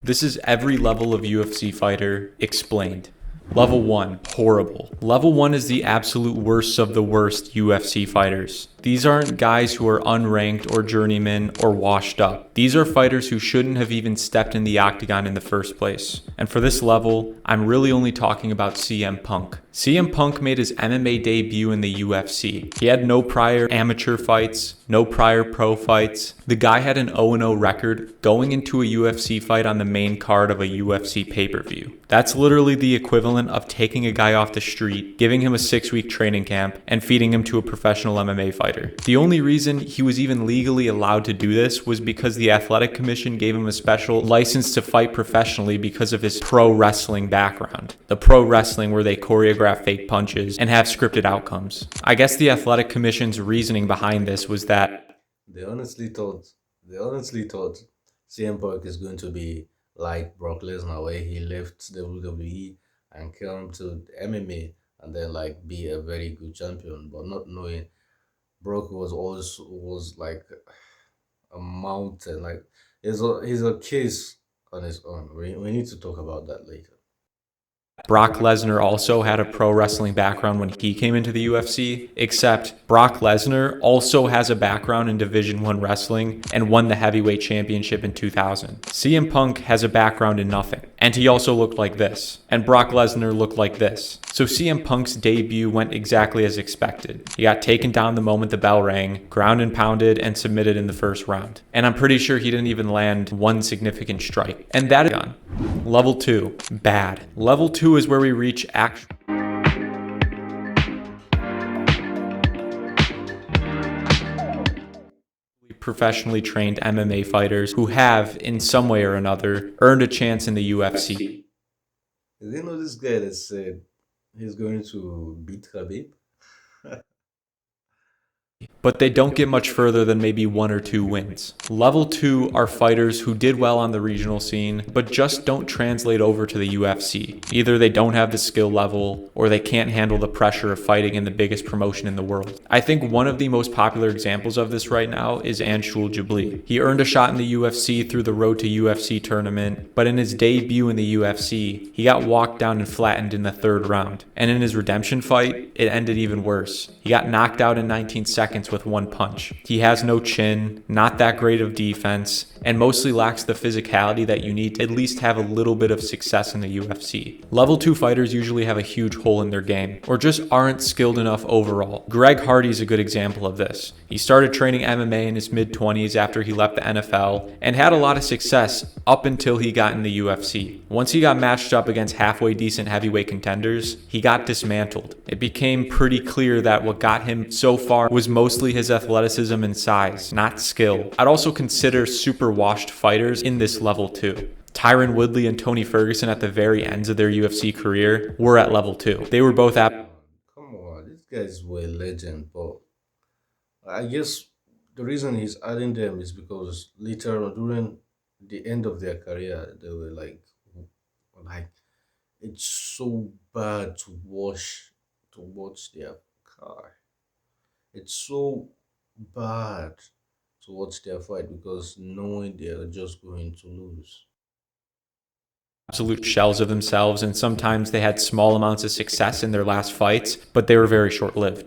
This is every level of UFC fighter explained. Level 1, horrible. Level 1 is the absolute worst of the worst UFC fighters. These aren't guys who are unranked or journeymen or washed up. These are fighters who shouldn't have even stepped in the octagon in the first place. And for this level, I'm really only talking about CM Punk. CM Punk made his MMA debut in the UFC. He had no prior amateur fights, no prior pro fights. The guy had an 0-0 record going into a UFC fight on the main card of a UFC pay-per-view. That's literally the equivalent of taking a guy off the street, giving him a 6-week training camp, and feeding him to a professional MMA fighter. The only reason he was even legally allowed to do this was because the Athletic Commission gave him a special license to fight professionally because of his pro wrestling background. The pro wrestling where they choreograph fake punches and have scripted outcomes. I guess the Athletic Commission's reasoning behind this was that They honestly thought CM Punk is going to be like Brock Lesnar, where he left WWE and came to MMA and then like be a very good champion, but not knowing Brock was like a mountain. Like he's a case on his own. We need to talk about that later. Brock Lesnar also had a pro wrestling background when he came into the UFC, except Brock Lesnar also has a background in Division I wrestling and won the heavyweight championship in 2000. CM Punk has a background in nothing, and he also looked like this, and Brock Lesnar looked like this. So CM Punk's debut went exactly as expected. He got taken down the moment the bell rang, ground and pounded, and submitted in the first round. And I'm pretty sure he didn't even land one significant strike. And that is gone. Level 2, bad. Level 2 is where we reach professionally trained MMA fighters who have, in some way or another, earned a chance in the UFC. Did you know this guy that said he's going to beat Khabib? But they don't get much further than maybe 1 or 2 wins. Level 2 are fighters who did well on the regional scene, but just don't translate over to the UFC. Either they don't have the skill level, or they can't handle the pressure of fighting in the biggest promotion in the world. I think one of the most popular examples of this right now is Anshul Jabli. He earned a shot in the UFC through the Road to UFC tournament, but in his debut in the UFC, he got walked down and flattened in the 3rd round. And in his redemption fight, it ended even worse. He got knocked out in 19 seconds with 1 punch. He has no chin, not that great of defense, and mostly lacks the physicality that you need to at least have a little bit of success in the UFC. Level 2 fighters usually have a huge hole in their game, or just aren't skilled enough overall. Greg Hardy's a good example of this. He started training MMA in his mid-20s after he left the NFL, and had a lot of success up until he got in the UFC. Once he got matched up against halfway decent heavyweight contenders, he got dismantled. It became pretty clear that what got him so far was mostly his athleticism and size, not skill. I'd also consider super washed fighters in this level too. Tyron Woodley and Tony Ferguson at the very ends of their UFC career were at level 2. They were both at Come on, these guys were legend, but I guess the reason he's adding them is because later on during the end of their career, they were like it's so bad to watch their car. It's so bad to watch their fight because knowing they're just going to lose. absolute shells of themselves, and sometimes they had small amounts of success in their last fights, but they were very short-lived.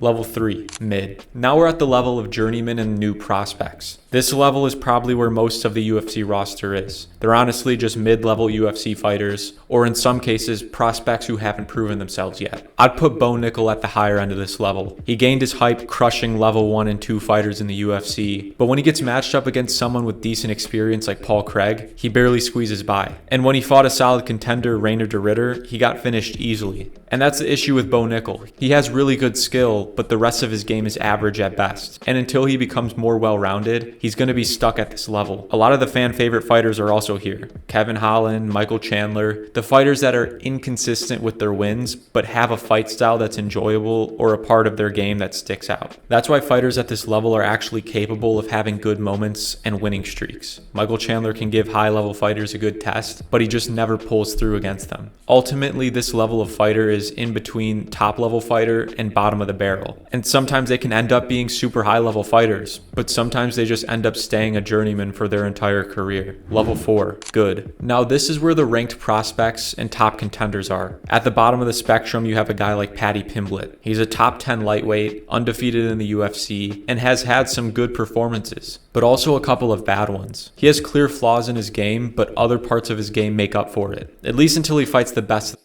Level 3, mid. Now we're at the level of journeymen and new prospects. This level is probably where most of the UFC roster is. They're honestly just mid-level UFC fighters, or in some cases, prospects who haven't proven themselves yet. I'd put Bo Nickel at the higher end of this level. He gained his hype crushing level 1 and 2 fighters in the UFC, but when he gets matched up against someone with decent experience like Paul Craig, he barely squeezes by. And when he fought a solid contender, Rainer de Ritter, he got finished easily. And that's the issue with Bo Nickel. He has really good skill, but the rest of his game is average at best. And until he becomes more well-rounded, he's going to be stuck at this level. A lot of the fan favorite fighters are also here. Kevin Holland, Michael Chandler, the fighters that are inconsistent with their wins, but have a fight style that's enjoyable or a part of their game that sticks out. That's why fighters at this level are actually capable of having good moments and winning streaks. Michael Chandler can give high-level fighters a good test, but he just never pulls through against them. Ultimately, this level of fighter is is in between top level fighter and bottom of the barrel. And sometimes they can end up being super high level fighters, but sometimes they just end up staying a journeyman for their entire career. Level 4, good. Now this is where the ranked prospects and top contenders are. At the bottom of the spectrum, you have a guy like Paddy Pimblett. He's a top 10 lightweight, undefeated in the UFC, and has had some good performances, but also a couple of bad ones. He has clear flaws in his game, but other parts of his game make up for it, at least until he fights the best.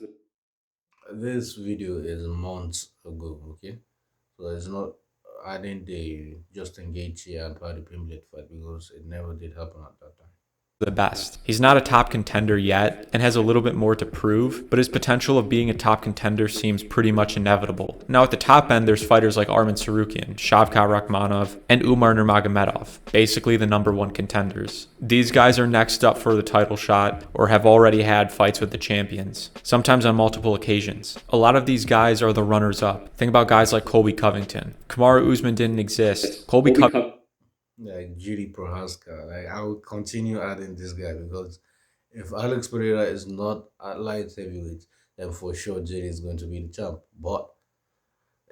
This video is months ago, okay? So it's not adding the Justin Gaethje and Paddy Pimblett fight because it never did happen at that time. The best. He's not a top contender yet and has a little bit more to prove, but his potential of being a top contender seems pretty much inevitable. Now at the top end, there's fighters like Arman Tsarukyan, Shavkat Rakhmonov, and Umar Nurmagomedov, basically the #1 contenders. These guys are next up for the title shot or have already had fights with the champions, sometimes on multiple occasions. A lot of these guys are the runners-up. Think about guys like Colby Covington. Kamaru Usman didn't exist. Colby Covington, Like Jiri Prohaska, like I will continue adding this guy because if Alex Pereira is not at light heavyweight, then for sure Jiri is going to be the champ. But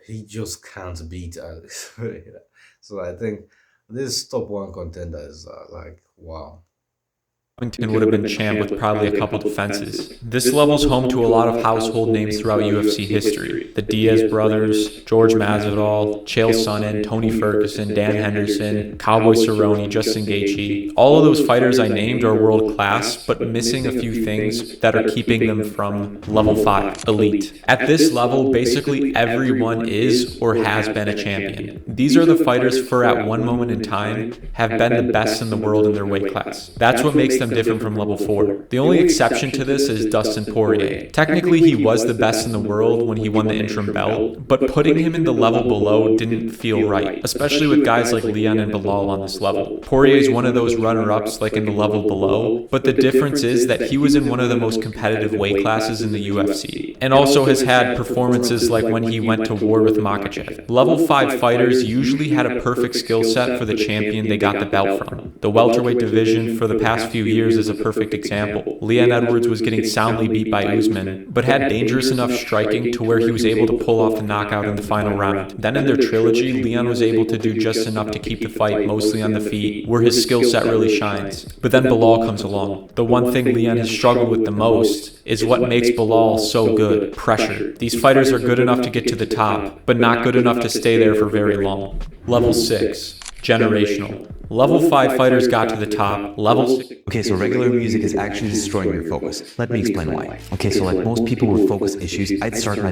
he just can't beat Alex Pereira. So I think this top 1 contender is like wow. Covington would have been champ with probably a couple defenses. This level's home to a lot of household names throughout UFC history. The Diaz brothers, George Masvidal, Chael Sonnen, Tony Ferguson, Dan Henderson, Cowboy Cerrone, Justin Gaethje. All of those fighters I named are world class, but missing a few things that are keeping them from level 5, elite. At this level, basically everyone is or has been a champion. These are the fighters for at one moment in time have been the best in the world in their weight class. That's what makes them different from level 4. The only exception to this is Dustin Poirier. Technically, he was the best in the world when he won the interim belt, but putting him in the level below didn't feel right, especially with guys like Leon and Bilal on this level. Poirier is one of those runner-ups like in the level below, but the difference is that he was in one of the most competitive weight classes in the UFC, and also has had performances like when he went to war with Makhachev. Level 5 fighters usually had a perfect skill set for the champion they got the belt from. The welterweight division for the past few years is a perfect example. Leon Edwards was getting soundly beat by Usman, but had dangerous enough striking to where he was able to pull off the knockout in the final round. Then in their trilogy, Leon was able to do just enough to keep the fight mostly on the feet, where his skill set really shines. But then Bilal comes along. The one thing Leon has struggled with the most is what makes Bilal so good: pressure. These fighters are good enough to get to the top, but not good enough to stay there for very long. Level 6. Generational. Level 5 fighters got to the top. Level 6. Okay, so regular music is actually destroying your focus. Let me explain why. Okay, so like most people with focus issues, I'd start my...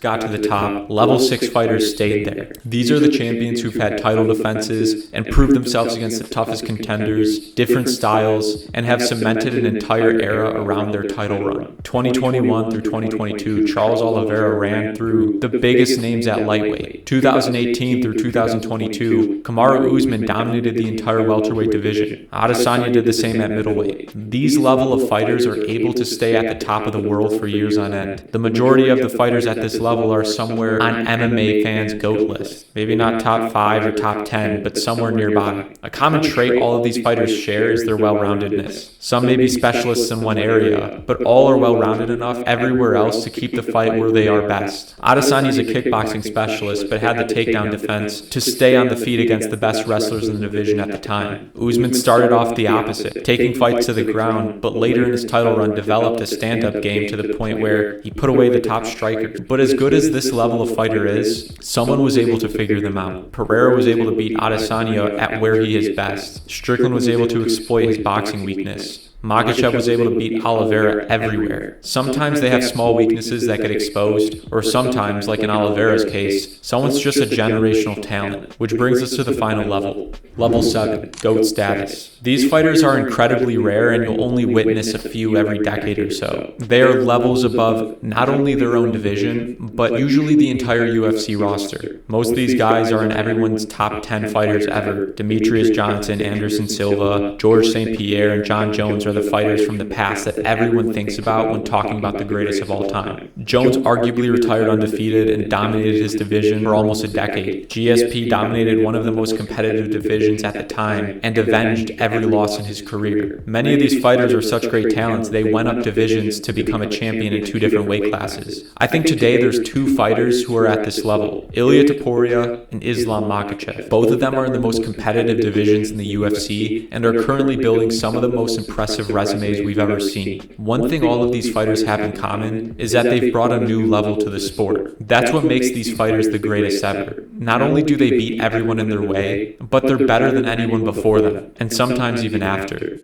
got to the top. Level 6 fighters stayed there. These are the champions who've had title defenses and proved themselves against the toughest contenders, different styles, and have cemented an entire era around their title run. 2021 through 2022, Charles Oliveira ran through the biggest names at lightweight. 2018 through 2022, Kamaru Usman dominated the entire welterweight division. Adesanya did the same at middleweight. These level of fighters are able to stay at the top of the world for years on end. The majority of the fighters at this level are somewhere on MMA fans' GOAT list. Maybe not top 5 or top 10, but somewhere nearby. A common trait all of these fighters share is their well-roundedness. Some may be specialists in one area, but all are well-rounded enough everywhere else to keep the fight where they are best. Adesanya is a kickboxing specialist, but had the takedown defense to stay on the feet against the best wrestlers in the division at the time. Usman started off the opposite, taking fights to the ground, but later in his title run developed a stand-up game to the point where he put away the top striker. But as good as this level of fighter is, someone was able to figure them out. Pereira was able to beat Adesanya at where he is best. Strickland was able to exploit his boxing weakness. Makhachev was able to beat Oliveira everywhere. Sometimes they have small weaknesses that get exposed, or sometimes, like in Oliveira's case, someone's just a generational talent, which brings us to the final level. Level 7, GOAT status. These fighters are incredibly rare and you'll only witness a few every decade or so. They are levels above not only their own division, but usually the entire UFC roster. Most of these guys are in everyone's top 10 fighters ever. Demetrius Johnson, Anderson Silva, George St. Pierre, and John Jones are are the fighters from the past that everyone thinks about when talking about the greatest of all time. Jones arguably retired undefeated and dominated his division for almost a decade. GSP dominated one of the most competitive divisions at the time and avenged every loss in his career. Many of these fighters are such great talents, they went up divisions to become a champion in 2 different weight classes. I think today there's 2 fighters who are at this level, Ilia Topuria and Islam Makhachev. Both of them are in the most competitive divisions in the UFC and are currently building some of the most impressive resumes we've ever seen. One thing all of these fighters have in common is that they've brought a new level to the sport. That's what makes these fighters the greatest ever. Not only do they beat everyone in their way, but they're better than anyone before them, and sometimes even after.